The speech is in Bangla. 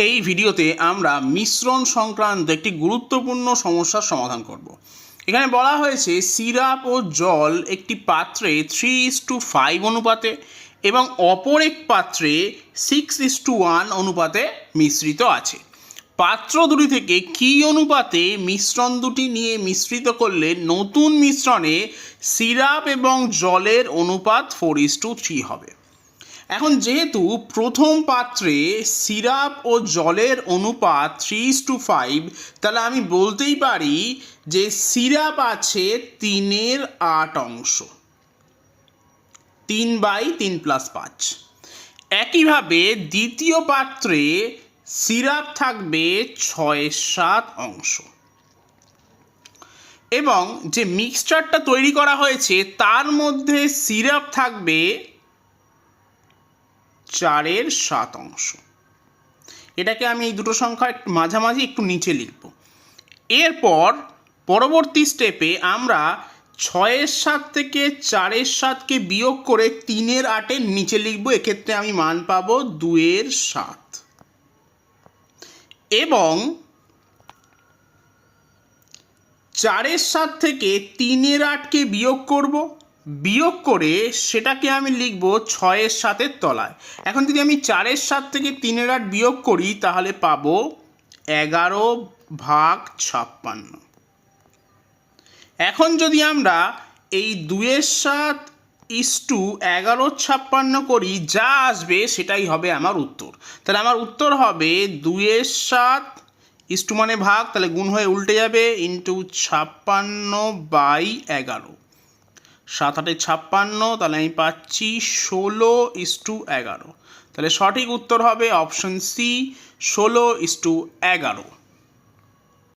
এই ভিডিওতে আমরা মিশ্রণ সংক্রান্ত একটি গুরুত্বপূর্ণ সমস্যার সমাধান করব। এখানে বলা হয়েছে সিরাপ ও জল একটি পাত্রে 3:5 অনুপাতে এবং অপর এক পাত্রে 6:1 অনুপাতে মিশ্রিত আছে। পাত্র দুটি থেকে কী অনুপাতে মিশ্রণ দুটি নিয়ে মিশ্রিত করলে নতুন মিশ্রণে সিরাপ এবং জলের অনুপাত 4:3 হবে। এখন যেহেতু প্রথম পাত্রে সিরাপ ও জলের অনুপাত 3:5, তাহলে আমি বলতেই পারি যে সিরাপ আছে 3/8 অংশ, 3/3+5। একইভাবে দ্বিতীয় পাত্রে সিরাপ থাকবে 6/7 অংশ এবং যে মিক্সচারটা তৈরি করা হয়েছে তার মধ্যে সিরাপ থাকবে 4/7 অংশ। এটাকে আমি এই দুটো সংখ্যা মাঝামাঝি একটু নিচে লিখব। এরপর পরবর্তী স্টেপে আমরা 6/7 থেকে 4/7কে বিয়োগ করে 3/8 নিচে লিখব। এক্ষেত্রে আমি মান পাবো 2/7 এবং 4/7 থেকে 3/8কে বিয়োগ করব, বিয়োগ করে সেটাকে আমি লিখব 6/7 তলায়। এখন যদি আমি 4/7 থেকে 3/8 বিয়োগ করি তাহলে পাবো 11/56। এখন যদি আমরা এই 2/7:11/56 করি, যা আসবে সেটাই হবে আমার উত্তর। তাহলে আমার উত্তর হবে 2/7 মানে ভাগ, তাহলে গুণ হয়ে উল্টে যাবে, ইন্টু 56/11। 7×8 = 56, তাহলে আমি পাচ্ছি 16:11। তাহলে সঠিক উত্তর হবে অপশন সি, 16:11।